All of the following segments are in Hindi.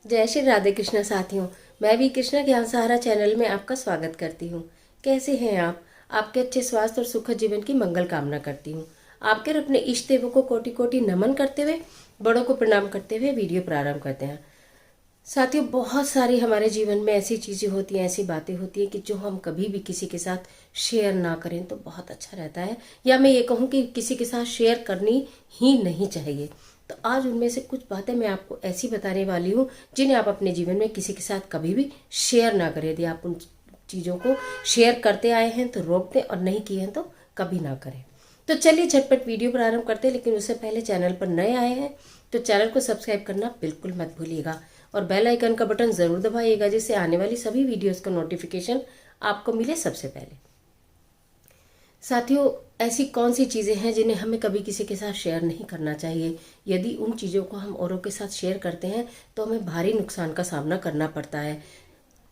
जय श्री राधे कृष्णा साथियों। मैं भी कृष्णा ज्ञान सहारा चैनल में आपका स्वागत करती हूँ। कैसे हैं आप? आपके अच्छे स्वास्थ्य और सुखद जीवन की मंगल कामना करती हूँ। आपके और अपने इष्ट देवों को कोटि कोटि नमन करते हुए, बड़ों को प्रणाम करते हुए वीडियो प्रारंभ करते हैं। साथियों, बहुत सारी हमारे जीवन में ऐसी चीज़ें होती हैं, ऐसी बातें होती हैं कि जो हम कभी भी किसी के साथ शेयर ना करें तो बहुत अच्छा रहता है, या मैं ये कहूँ कि किसी के साथ शेयर करनी ही नहीं चाहिए। तो आज उनमें से कुछ बातें मैं आपको ऐसी बताने वाली हूँ जिन्हें आप अपने जीवन में किसी के साथ कभी भी शेयर ना करें। यदि आप उन चीज़ों को शेयर करते आए हैं तो रोक दें, और नहीं किए हैं तो कभी ना करें। तो चलिए झटपट वीडियो प्रारंभ करते हैं, लेकिन उससे पहले चैनल पर नए आए हैं तो चैनल को सब्सक्राइब करना बिल्कुल मत भूलिएगा और बेल आइकन का बटन ज़रूर दबाइएगा, जिससे आने वाली सभी वीडियोस का नोटिफिकेशन आपको मिले सबसे पहले। साथियों, ऐसी कौन सी चीज़ें हैं जिन्हें हमें कभी किसी के साथ शेयर नहीं करना चाहिए? यदि उन चीज़ों को हम औरों के साथ शेयर करते हैं तो हमें भारी नुकसान का सामना करना पड़ता है।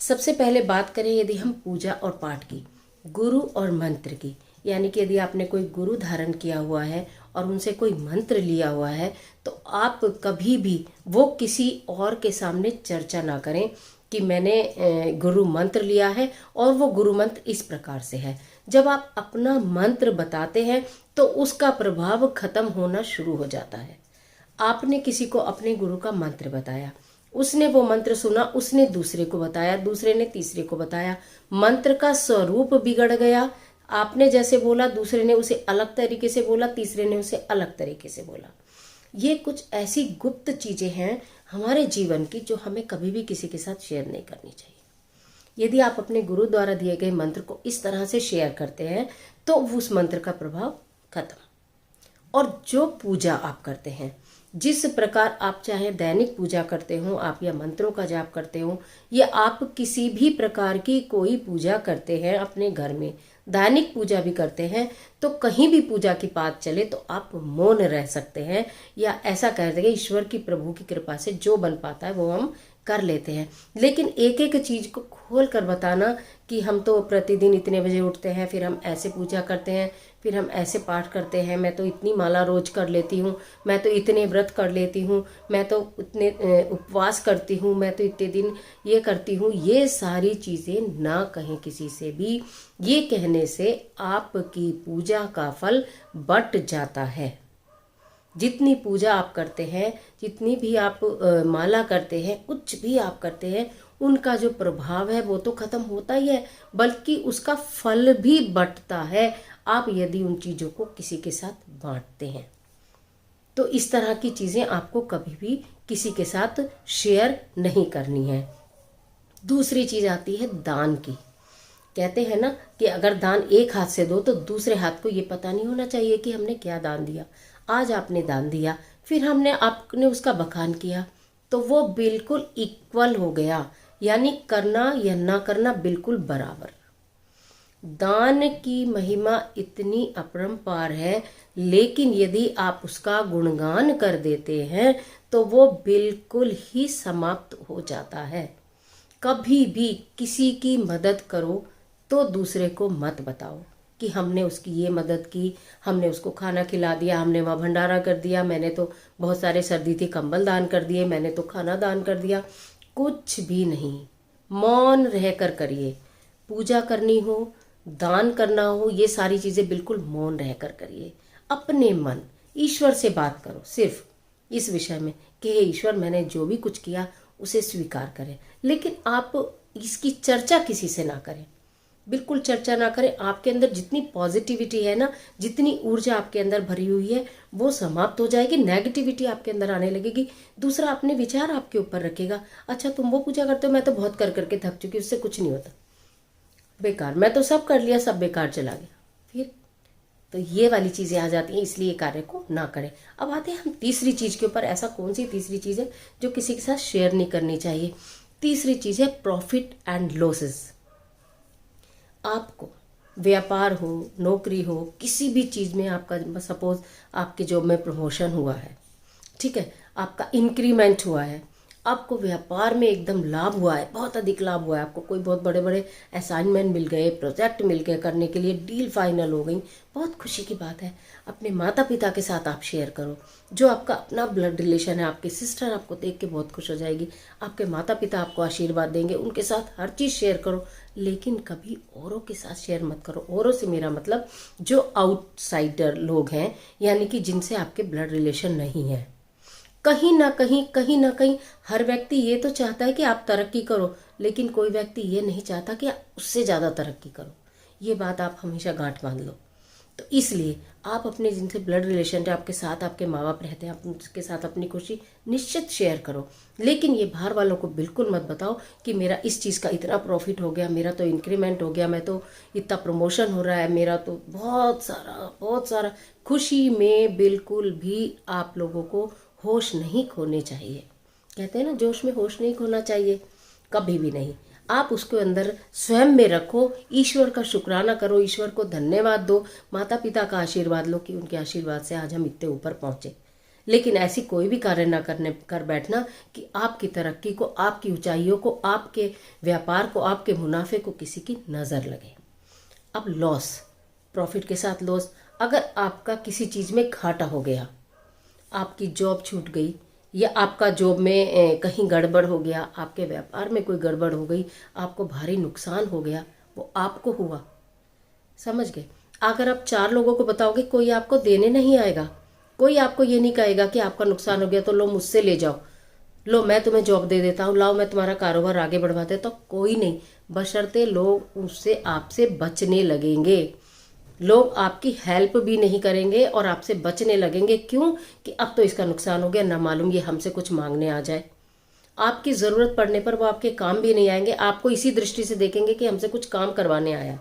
सबसे पहले बात करें यदि हम पूजा और पाठ की, गुरु और मंत्र की, यानी कि यदि आपने कोई गुरु धारण किया हुआ है और उनसे कोई मंत्र लिया हुआ है तो आप कभी भी वो किसी और के सामने चर्चा ना करें कि मैंने गुरु मंत्र लिया है और वो गुरु मंत्र इस प्रकार से है। जब आप अपना मंत्र बताते हैं तो उसका प्रभाव खत्म होना शुरू हो जाता है। आपने किसी को अपने गुरु का मंत्र बताया, उसने वो मंत्र सुना, उसने दूसरे को बताया, दूसरे ने तीसरे को बताया, मंत्र का स्वरूप बिगड़ गया। आपने जैसे बोला दूसरे ने उसे अलग तरीके से बोला, तीसरे ने उसे अलग तरीके से बोला। ये कुछ ऐसी गुप्त चीजें हैं हमारे जीवन की जो हमें कभी भी किसी के साथ शेयर नहीं करनी चाहिए। यदि आप अपने गुरु द्वारा दिए गए मंत्र को इस तरह से शेयर करते हैं तो उस मंत्र का प्रभाव खत्म। और जो पूजा आप करते हैं, जिस प्रकार आप चाहे दैनिक पूजा करते हो आप, या मंत्रों का जाप करते हो, या आप किसी भी प्रकार की कोई पूजा करते हैं अपने घर में, दैनिक पूजा भी करते हैं, तो कहीं भी पूजा की बात चले तो आप मौन रह सकते हैं, या ऐसा कह देंगे ईश्वर की प्रभु की कृपा से जो बन पाता है वो हम कर लेते हैं। लेकिन एक एक चीज को खोल कर बताना कि हम तो प्रतिदिन इतने बजे उठते हैं, फिर हम ऐसे पूजा करते हैं, फिर हम ऐसे पाठ करते हैं, मैं तो इतनी माला रोज कर लेती हूँ, मैं तो इतने व्रत कर लेती हूँ, मैं तो इतने उपवास करती हूँ, मैं तो इतने दिन ये करती हूँ, ये सारी चीज़ें ना कहें किसी से भी। ये कहने से आपकी पूजा का फल बट जाता है। जितनी पूजा आप करते हैं, जितनी भी आप माला करते हैं, कुछ भी आप करते हैं, उनका जो प्रभाव है वो तो खत्म होता ही है, बल्कि उसका फल भी बंटता है आप यदि उन चीज़ों को किसी के साथ बांटते हैं। तो इस तरह की चीज़ें आपको कभी भी किसी के साथ शेयर नहीं करनी है। दूसरी चीज़ आती है दान की। कहते हैं ना कि अगर दान एक हाथ से दो तो दूसरे हाथ को ये पता नहीं होना चाहिए कि हमने क्या दान दिया। आज आपने दान दिया, फिर आपने उसका बखान किया, तो वो बिल्कुल इक्वल हो गया, यानी करना या ना करना बिल्कुल बराबर। दान की महिमा इतनी अपरंपार है, लेकिन यदि आप उसका गुणगान कर देते हैं तो वो बिल्कुल ही समाप्त हो जाता है। कभी भी किसी की मदद करो तो दूसरे को मत बताओ कि हमने उसकी ये मदद की, हमने उसको खाना खिला दिया, हमने वहाँ भंडारा कर दिया, मैंने तो बहुत सारे सर्दी थी कंबल दान कर दिए, मैंने तो खाना दान कर दिया। कुछ भी नहीं, मौन रहकर करिए। पूजा करनी हो, दान करना हो, ये सारी चीज़ें बिल्कुल मौन रहकर करिए। अपने मन ईश्वर से बात करो सिर्फ इस विषय में कि हे ईश्वर, मैंने जो भी कुछ किया उसे स्वीकार करें। लेकिन आप इसकी चर्चा किसी से ना करें, बिल्कुल चर्चा ना करें। आपके अंदर जितनी पॉजिटिविटी है ना, जितनी ऊर्जा आपके अंदर भरी हुई है, वो समाप्त हो जाएगी, नेगेटिविटी आपके अंदर आने लगेगी। दूसरा अपने विचार आपके ऊपर रखेगा, अच्छा तुम वो पूजा करते हो, मैं तो बहुत कर करके थक चुकी, उससे कुछ नहीं होता, बेकार, मैं तो सब कर लिया, सब बेकार चला गया। फिर तो ये वाली चीज़ें आ जाती हैं, इसलिए कार्य को ना करें। अब आते हैं हम तीसरी चीज़ के ऊपर। ऐसा कौन सी तीसरी चीज़ है जो किसी के साथ शेयर नहीं करनी चाहिए? तीसरी चीज़ है प्रॉफिट एंड लॉसेस। आपको व्यापार हो, नौकरी हो, किसी भी चीज़ में आपका, सपोज आपके जॉब में प्रमोशन हुआ है, ठीक है, आपका इंक्रीमेंट हुआ है, आपको व्यापार में एकदम लाभ हुआ है, बहुत अधिक लाभ हुआ है, आपको कोई बहुत बड़े बड़े असाइनमेंट मिल गए, प्रोजेक्ट मिल गए करने के लिए, डील फाइनल हो गई, बहुत खुशी की बात है। अपने माता पिता के साथ आप शेयर करो। जो आपका अपना ब्लड रिलेशन है, आपकी सिस्टर आपको देख के बहुत खुश हो जाएगी, आपके माता पिता आपको आशीर्वाद देंगे, उनके साथ हर चीज़ शेयर करो। लेकिन कभी औरों के साथ शेयर मत करो। औरों से मेरा मतलब जो आउटसाइडर लोग हैं, यानी कि जिनसे आपके ब्लड रिलेशन नहीं है। कहीं ना कहीं हर व्यक्ति ये तो चाहता है कि आप तरक्की करो, लेकिन कोई व्यक्ति ये नहीं चाहता कि आप उससे ज़्यादा तरक्की करो। ये बात आप हमेशा गांठ बांध लो। तो इसलिए आप अपने जिनसे ब्लड रिलेशन है, आपके साथ आपके माँ बाप रहते हैं, आप उनके साथ अपनी खुशी निश्चित शेयर करो। लेकिन ये बाहर वालों को बिल्कुल मत बताओ कि मेरा इस चीज़ का इतना प्रॉफिट हो गया, मेरा तो इंक्रीमेंट हो गया, मैं तो इतना प्रमोशन हो रहा है, मेरा तो बहुत सारा। खुशी में बिल्कुल भी आप लोगों को होश नहीं खोने चाहिए। कहते हैं ना, जोश में होश नहीं खोना चाहिए, कभी भी नहीं। आप उसके अंदर स्वयं में रखो, ईश्वर का शुक्राना करो, ईश्वर को धन्यवाद दो, माता पिता का आशीर्वाद लो कि उनके आशीर्वाद से आज हम इतने ऊपर पहुंचे। लेकिन ऐसी कोई भी कार्य ना कर बैठना कि आपकी तरक्की को, आपकी ऊंचाइयों को, आपके व्यापार को, आपके मुनाफे को किसी की नज़र लगे। अब लॉस, प्रॉफिट के साथ लॉस। अगर आपका किसी चीज़ में घाटा हो गया, आपकी जॉब छूट गई, या आपका जॉब में कहीं गड़बड़ हो गया, आपके व्यापार में कोई गड़बड़ हो गई, आपको भारी नुकसान हो गया, वो आपको हुआ, समझ गए। अगर आप 4 लोगों को बताओगे, कोई आपको देने नहीं आएगा, कोई आपको ये नहीं कहेगा कि आपका नुकसान हो गया तो लो मुझसे ले जाओ, लो मैं तुम्हें जॉब दे देता हूँ, लाओ मैं तुम्हारा कारोबार आगे बढ़वा देता हूँ, कोई नहीं। बशर्ते लोग उससे आपसे बचने लगेंगे, लोग आपकी हेल्प भी नहीं करेंगे और आपसे बचने लगेंगे। क्यों? कि अब तो इसका नुकसान हो गया, ना मालूम ये हमसे कुछ मांगने आ जाए। आपकी ज़रूरत पड़ने पर वो आपके काम भी नहीं आएंगे, आपको इसी दृष्टि से देखेंगे कि हमसे कुछ काम करवाने आया,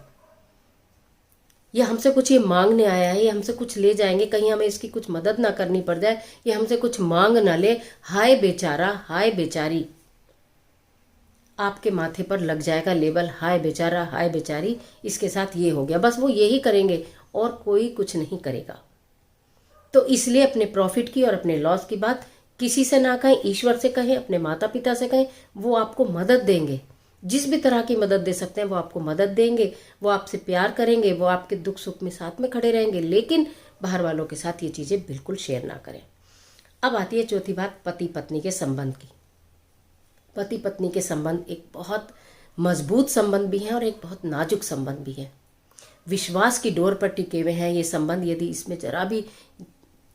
या हमसे कुछ ये मांगने आया है, या हमसे कुछ ले जाएंगे, कहीं हमें इसकी कुछ मदद ना करनी पड़ जाए, या हमसे कुछ मांग ना ले। हाय बेचारा, हाय बेचारी, आपके माथे पर लग जाएगा लेबल, हाय बेचारा, हाय बेचारी, इसके साथ ये हो गया। बस वो यही करेंगे और कोई कुछ नहीं करेगा। तो इसलिए अपने प्रॉफिट की और अपने लॉस की बात किसी से ना कहें, ईश्वर से कहें, अपने माता पिता से कहें, वो आपको मदद देंगे। जिस भी तरह की मदद दे सकते हैं वो आपको मदद देंगे, वो आपसे प्यार करेंगे, वो आपके दुख सुख में साथ में खड़े रहेंगे। लेकिन बाहर वालों के साथ ये चीज़ें बिल्कुल शेयर ना करें। अब आती है चौथी बात, पति पत्नी के संबंध की। पति पत्नी के संबंध एक बहुत मजबूत संबंध भी है और एक बहुत नाजुक संबंध भी है। विश्वास की डोर पर टिके हुए हैं ये संबंध। यदि इसमें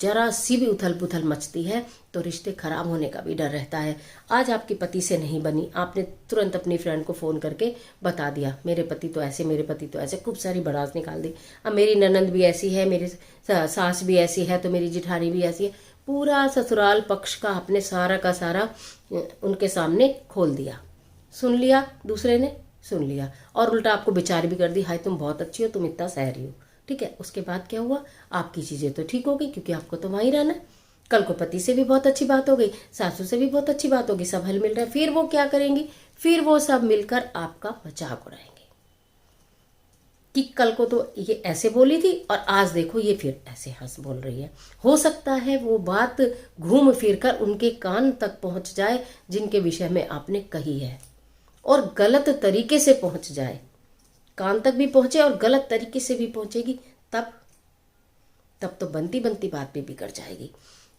जरा सी भी उथल पुथल मचती है तो रिश्ते खराब होने का भी डर रहता है। आज आपके पति से नहीं बनी, आपने तुरंत अपनी फ्रेंड को फ़ोन करके बता दिया, मेरे पति तो ऐसे, मेरे पति तो ऐसे, खूब सारी भड़ास निकाल दी। अब मेरी ननंद भी ऐसी है, मेरी सास भी ऐसी है, तो मेरी जिठानी भी ऐसी है। पूरा ससुराल पक्ष का आपने सारा का सारा उनके सामने खोल दिया। सुन लिया, दूसरे ने सुन लिया, और उल्टा आपको बेचारी भी कर दी, हाय तुम बहुत अच्छी हो, तुम इतना सहरी हो। ठीक है, उसके बाद क्या हुआ, आपकी चीज़ें तो ठीक हो गई क्योंकि आपको तो वहीं रहना। कल को पति से भी बहुत अच्छी बात हो गई, सासू से भी बहुत अच्छी बात होगी, सब हल मिल रहा है। फिर वो क्या करेंगी, फिर वो सब मिलकर आपका मजाक उड़ाएंगे कि कल को तो ये ऐसे बोली थी और आज देखो ये फिर ऐसे हंस बोल रही है। हो सकता है वो बात घूम फिर कर उनके कान तक पहुंच जाए जिनके विषय में आपने कही है, और गलत तरीके से पहुंच जाए, कान तक भी पहुंचे और गलत तरीके से भी पहुंचेगी, तब तो बनती बनती बात भी बिगड़ जाएगी।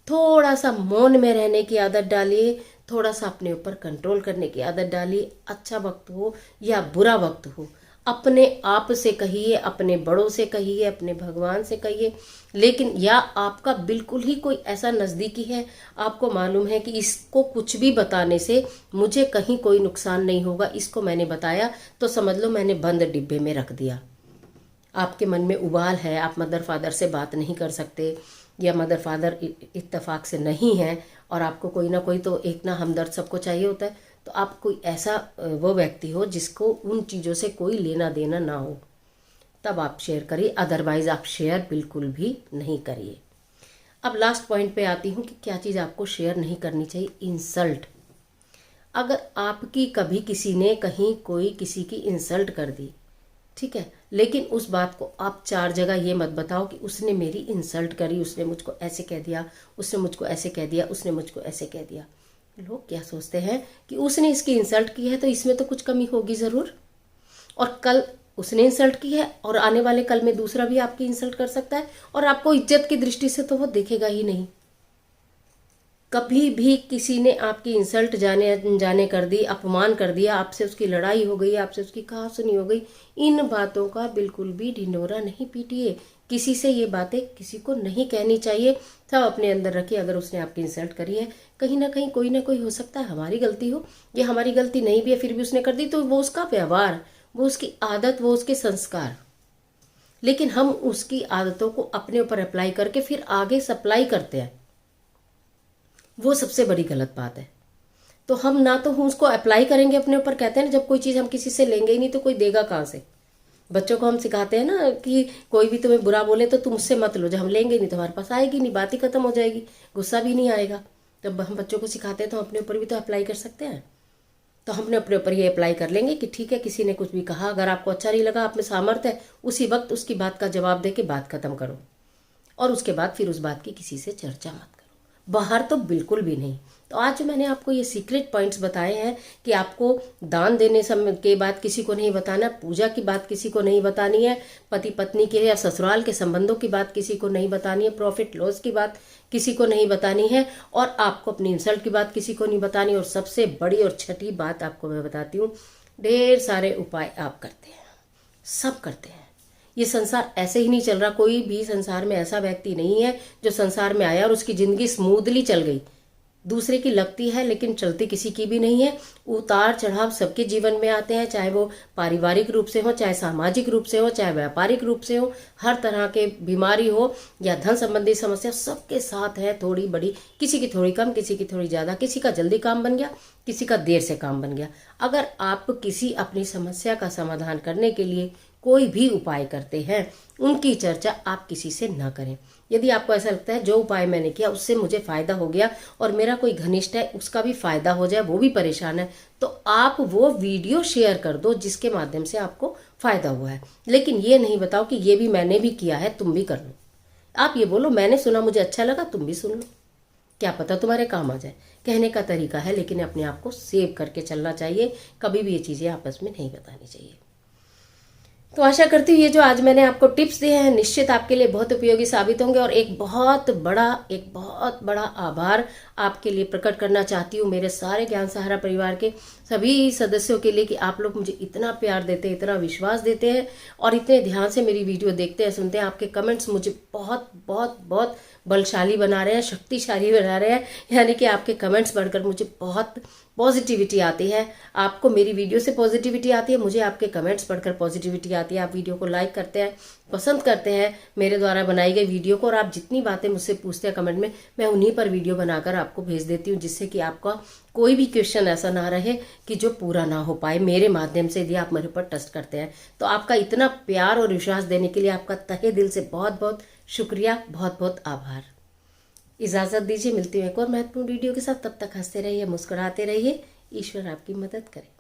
थोड़ा सा मौन में रहने की आदत डालिए, थोड़ा सा अपने ऊपर कंट्रोल करने की आदत डालिए। अच्छा वक्त हो या बुरा वक्त हो, अपने आप से कहिए, अपने बड़ों से कहिए, अपने भगवान से कहिए। लेकिन या आपका बिल्कुल ही कोई ऐसा नज़दीकी है, आपको मालूम है कि इसको कुछ भी बताने से मुझे कहीं कोई नुकसान नहीं होगा, इसको मैंने बताया तो समझ लो मैंने बंद डिब्बे में रख दिया। आपके मन में उबाल है, आप मदर फादर से बात नहीं कर सकते, या मदर फादर इत्तेफाक से नहीं है, और आपको कोई ना कोई तो एक ना हमदर्द सबको चाहिए होता है, तो आप कोई ऐसा वो व्यक्ति हो जिसको उन चीज़ों से कोई लेना देना ना हो, तब आप शेयर करिए, अदरवाइज आप शेयर बिल्कुल भी नहीं करिए। अब लास्ट पॉइंट पे आती हूँ कि क्या चीज़ आपको शेयर नहीं करनी चाहिए, इंसल्ट। अगर आपकी कभी किसी ने कहीं कोई किसी की इंसल्ट कर दी, ठीक है, लेकिन उस बात को आप 4 जगह ये मत बताओ कि उसने मेरी इंसल्ट करी, उसने मुझको ऐसे कह दिया, उसने मुझको ऐसे कह दिया, उसने मुझको ऐसे कह दिया। लोग क्या सोचते हैं कि उसने इसकी इंसल्ट की है तो इसमें तो कुछ कमी होगी ज़रूर, और कल उसने इंसल्ट की है और आने वाले कल में दूसरा भी आपकी इंसल्ट कर सकता है, और आपको इज्जत की दृष्टि से तो वो देखेगा ही नहीं। कभी भी किसी ने आपकी इंसल्ट जाने जाने कर दी, अपमान कर दिया, आपसे उसकी लड़ाई हो गई, आपसे उसकी कहासुनी हो गई, इन बातों का बिल्कुल भी ढिंढोरा नहीं पीटिए। किसी से ये बातें किसी को नहीं कहनी चाहिए, सब अपने अंदर रखिए। अगर उसने आपकी इंसल्ट करी है, कहीं ना कहीं कोई ना कोई हो सकता है हमारी गलती हो, ये हमारी गलती नहीं भी है फिर भी उसने कर दी, तो वो उसका व्यवहार, वो उसकी आदत, वो उसके संस्कार, लेकिन हम उसकी आदतों को अपने ऊपर अप्लाई करके फिर आगे सप्लाई करते हैं, वो सबसे बड़ी गलत बात है। तो हम ना तो हम उसको अप्लाई करेंगे अपने ऊपर, कहते हैं ना जब कोई चीज़ हम किसी से लेंगे ही नहीं तो कोई देगा कहाँ से। बच्चों को हम सिखाते हैं ना कि कोई भी तुम्हें बुरा बोले तो तुम उससे मत लो, जब हम लेंगे नहीं तो हमारे पास आएगी नहीं, बात ही खत्म हो जाएगी, गुस्सा भी नहीं आएगा। जब हम बच्चों को सिखाते हैं तो अपने ऊपर भी तो अप्लाई कर सकते हैं। तो हमने अपने ऊपर ये अप्लाई कर लेंगे कि ठीक है, किसी ने कुछ भी कहा, अगर आपको अच्छा नहीं लगा, आप में सामर्थ्य है, उसी वक्त उसकी बात का जवाब दे के बात खत्म करो, और उसके बाद फिर उस बात की किसी से चर्चा मत करो, बाहर तो बिल्कुल भी नहीं। तो आज जो मैंने आपको ये सीक्रेट पॉइंट्स बताए हैं कि आपको दान देने समय के बाद किसी को नहीं बताना, पूजा की बात किसी को नहीं बतानी है, पति पत्नी के या ससुराल के संबंधों की बात किसी को नहीं बतानी है, प्रॉफिट लॉस की बात किसी को नहीं बतानी है, और आपको अपनी इंसल्ट की बात किसी को नहीं बतानी। और सबसे बड़ी और छठी बात आपको मैं बताती हूँ, ढेर सारे उपाय आप करते हैं, सब करते हैं। ये संसार ऐसे ही नहीं चल रहा, कोई भी संसार में ऐसा व्यक्ति नहीं है जो संसार में आया और उसकी जिंदगी स्मूथली चल गई। दूसरे की लगती है लेकिन चलती किसी की भी नहीं है। उतार चढ़ाव सबके जीवन में आते हैं, चाहे वो पारिवारिक रूप से हो, चाहे सामाजिक रूप से हो, चाहे व्यापारिक रूप से हो, हर तरह के बीमारी हो या धन संबंधी समस्या, सबके साथ है, थोड़ी बड़ी, किसी की थोड़ी कम, किसी की थोड़ी ज़्यादा, किसी का जल्दी काम बन गया, किसी का देर से काम बन गया। अगर आप किसी अपनी समस्या का समाधान करने के लिए कोई भी उपाय करते हैं, उनकी चर्चा आप किसी से ना करें। यदि आपको ऐसा लगता है जो उपाय मैंने किया उससे मुझे फायदा हो गया और मेरा कोई घनिष्ठ है उसका भी फायदा हो जाए, वो भी परेशान है, तो आप वो वीडियो शेयर कर दो जिसके माध्यम से आपको फायदा हुआ है। लेकिन ये नहीं बताओ कि ये भी मैंने भी किया है, तुम भी कर लो। आप ये बोलो मैंने सुना, मुझे अच्छा लगा, तुम भी सुन लो, क्या पता तुम्हारे काम आ जाए। कहने का तरीका है, लेकिन अपने आप को सेव करके चलना चाहिए, कभी भी ये चीज़ें आपस में नहीं बतानी चाहिए। तो आशा करती हूँ ये जो आज मैंने आपको टिप्स दिए हैं निश्चित आपके लिए बहुत उपयोगी साबित होंगे। और एक बहुत बड़ा आभार आपके लिए प्रकट करना चाहती हूँ मेरे सारे ज्ञान सहारा परिवार के सभी सदस्यों के लिए कि आप लोग मुझे इतना प्यार देते हैं, इतना विश्वास देते हैं और इतने ध्यान से मेरी वीडियो देखते हैं, सुनते हैं। आपके कमेंट्स मुझे बहुत बहुत बहुत बलशाली बना रहे हैं, शक्तिशाली बना रहे हैं। यानी कि आपके कमेंट्स पढ़कर मुझे बहुत पॉजिटिविटी आती है। आपको मेरी वीडियो से पॉजिटिविटी आती है, मुझे आपके कमेंट्स पढ़कर पॉजिटिविटी आती है। आप वीडियो को लाइक करते हैं, पसंद करते हैं मेरे द्वारा बनाई गई वीडियो को, और आप जितनी बातें मुझसे पूछते हैं कमेंट में, मैं उन्हीं पर वीडियो बनाकर आपको भेज देती हूँ, जिससे कि आपका कोई भी क्वेश्चन ऐसा ना रहे कि जो पूरा ना हो पाए मेरे माध्यम से। यदि आप मेरे पर ट्रस्ट करते हैं तो आपका इतना प्यार और विश्वास देने के लिए आपका तहे दिल से बहुत बहुत शुक्रिया, बहुत बहुत आभार। इजाज़त दीजिए, मिलती हूँ एक और महत्वपूर्ण वीडियो के साथ। तब तक हंसते रहिए, मुस्कुराते रहिए, ईश्वर आपकी मदद करे।